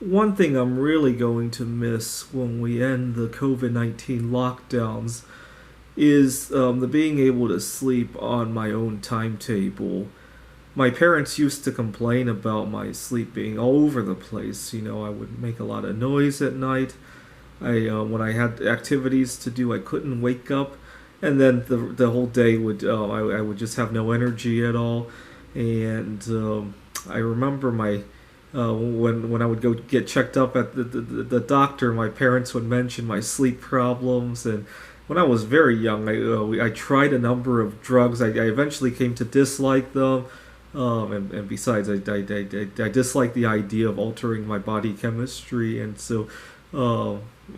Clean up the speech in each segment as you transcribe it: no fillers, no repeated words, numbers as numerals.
One thing I'm really going to miss when we end the COVID-19 lockdowns is the being able to sleep on my own timetable. My parents used to complain about my sleep being all over the place. I would make a lot of noise at night. When I had activities to do, I couldn't wake up, and then the whole day I would just have no energy at all. And I remember when I would go get checked up at the doctor, my parents would mention my sleep problems. And when I was very young, I tried a number of drugs. I eventually came to dislike them. And besides, I dislike the idea of altering my body chemistry, and so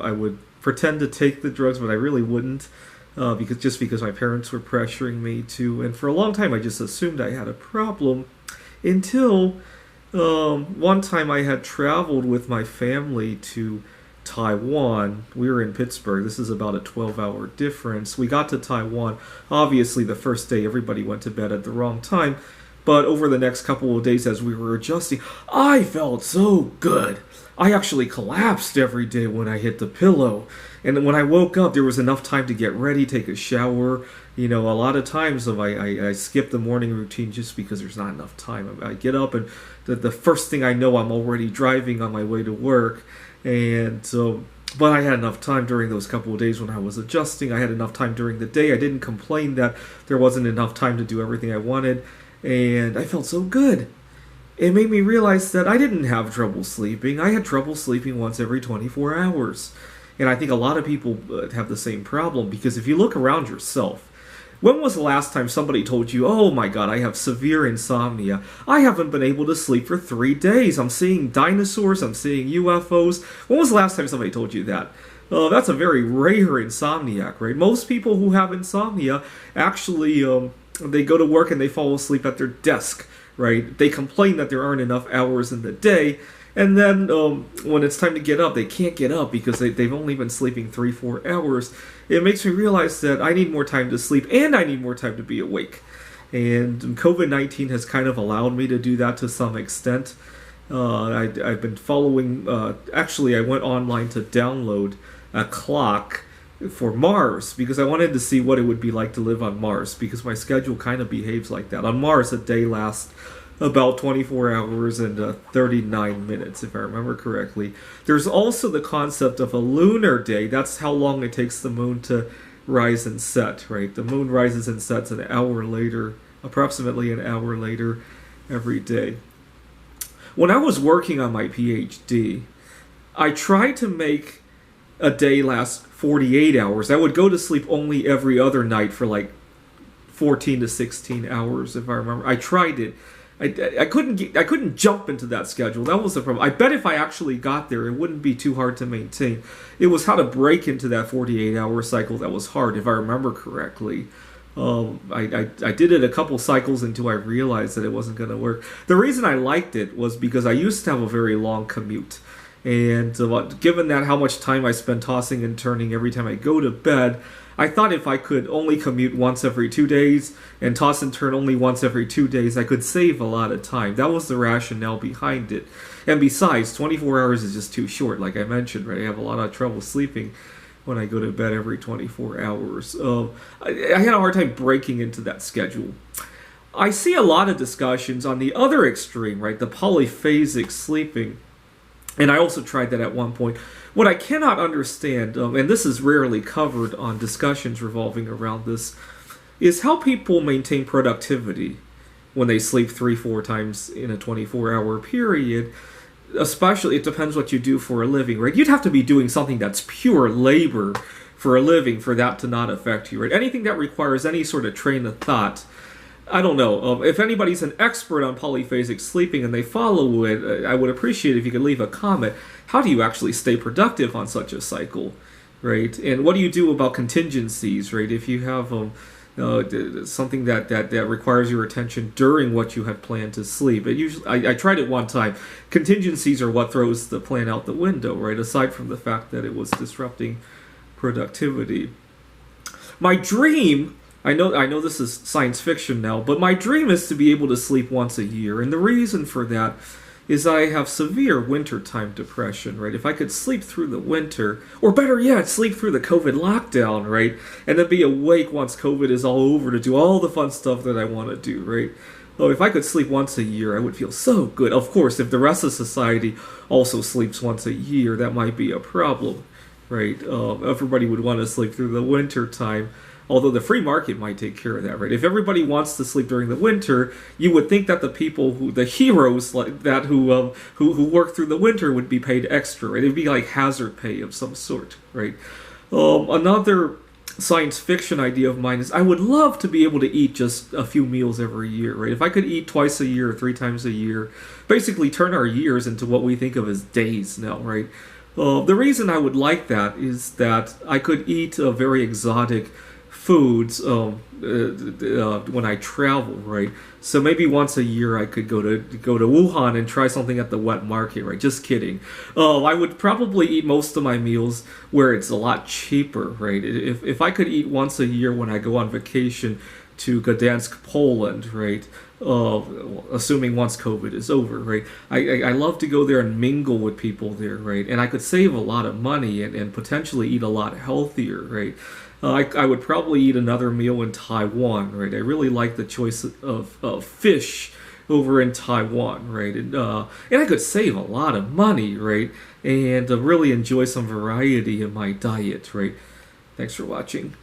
I would pretend to take the drugs, but I really wouldn't, because my parents were pressuring me to. And for a long time, I just assumed I had a problem, until one time I had traveled with my family to Taiwan. We were in Pittsburgh. This is about a 12-hour difference. We got to Taiwan. Obviously, the first day, everybody went to bed at the wrong time. But over the next couple of days, as we were adjusting, I felt so good. I actually collapsed every day when I hit the pillow. And when I woke up, there was enough time to get ready, take a shower. A lot of times I skip the morning routine just because there's not enough time. I get up, and the first thing I know, I'm already driving on my way to work. And so, but I had enough time during those couple of days when I was adjusting. I had enough time during the day. I didn't complain that there wasn't enough time to do everything I wanted. And I felt so good. It made me realize that I didn't have trouble sleeping. I had trouble sleeping once every 24 hours. And I think a lot of people have the same problem, because if you look around yourself, when was the last time somebody told you, oh my god, I have severe insomnia. I haven't been able to sleep for 3 days. I'm seeing dinosaurs. I'm seeing UFOs. When was the last time somebody told you that? That's a very rare insomniac, right? Most people who have insomnia actually they go to work and they fall asleep at their desk, right? They complain that there aren't enough hours in the day, and then when it's time to get up, they can't get up because they've only been sleeping 3-4 hours. It makes me realize that I need more time to sleep, and I need more time to be awake. And COVID-19 has kind of allowed me to do that to some extent. I've been following, actually I went online to download a clock for Mars, because I wanted to see what it would be like to live on Mars, because my schedule kind of behaves like that. On Mars, a day lasts about 24 hours and 39 minutes, if I remember correctly. There's also the concept of a lunar day. That's how long it takes the moon to rise and set, right? The moon rises and sets an hour later, approximately an hour later every day. When I was working on my PhD, I tried to make a day last 48 hours. I would go to sleep only every other night for like 14 to 16 hours, if I remember. I tried it. I couldn't jump into that schedule. That was the problem. I bet if I actually got there, it wouldn't be too hard to maintain. It was how to break into that 48-hour cycle that was hard, if I remember correctly. I did it a couple cycles until I realized that it wasn't going to work. The reason I liked it was because I used to have a very long commute. And given that how much time I spend tossing and turning every time I go to bed, I thought if I could only commute once every 2 days and toss and turn only once every 2 days, I could save a lot of time. That was the rationale behind it. And besides, 24 hours is just too short, like I mentioned, right? I have a lot of trouble sleeping when I go to bed every 24 hours. I had a hard time breaking into that schedule. I see a lot of discussions on the other extreme, right? The polyphasic sleeping. And I also tried that at one point. What I cannot understand, and this is rarely covered on discussions revolving around this, is how people maintain productivity when they sleep 3-4 times in a 24-hour period. Especially, it depends what you do for a living, right? You'd have to be doing something that's pure labor for a living for that to not affect you, right? Anything that requires any sort of train of thought, I don't know. If anybody's an expert on polyphasic sleeping and they follow it, I would appreciate if you could leave a comment. How do you actually stay productive on such a cycle, right? And what do you do about contingencies, right? If you have something that requires your attention during what you had planned to sleep. It usually, I tried it one time. Contingencies are what throws the plan out the window, right? Aside from the fact that it was disrupting productivity. My dream, I know this is science fiction now, but my dream is to be able to sleep once a year. And the reason for that is I have severe wintertime depression, right? If I could sleep through the winter, or better yet, sleep through the COVID lockdown, right? And then be awake once COVID is all over to do all the fun stuff that I want to do, right? Oh, if I could sleep once a year, I would feel so good. Of course, if the rest of society also sleeps once a year, that might be a problem, right? Everybody would want to sleep through the winter time. Although the free market might take care of that, right? If everybody wants to sleep during the winter, you would think that the people the heroes like that who work through the winter would be paid extra, right? It'd be like hazard pay of some sort, right? Another science fiction idea of mine is I would love to be able to eat just a few meals every year, right? If I could eat twice a year or 3 times a year, basically turn our years into what we think of as days now, right? The reason I would like that is that I could eat a very exotic foods when I travel, right? So maybe once a year I could go to Wuhan and try something at the wet market, right? Just kidding. I would probably eat most of my meals where it's a lot cheaper, right? If I could eat once a year when I go on vacation to Gdansk, Poland, right? Assuming once COVID is over, right? I love to go there and mingle with people there, right? And I could save a lot of money and potentially eat a lot healthier, right? I would probably eat another meal in Taiwan, right? I really like the choice of fish over in Taiwan, right? And I could save a lot of money, right? And really enjoy some variety in my diet, right? Thanks for watching.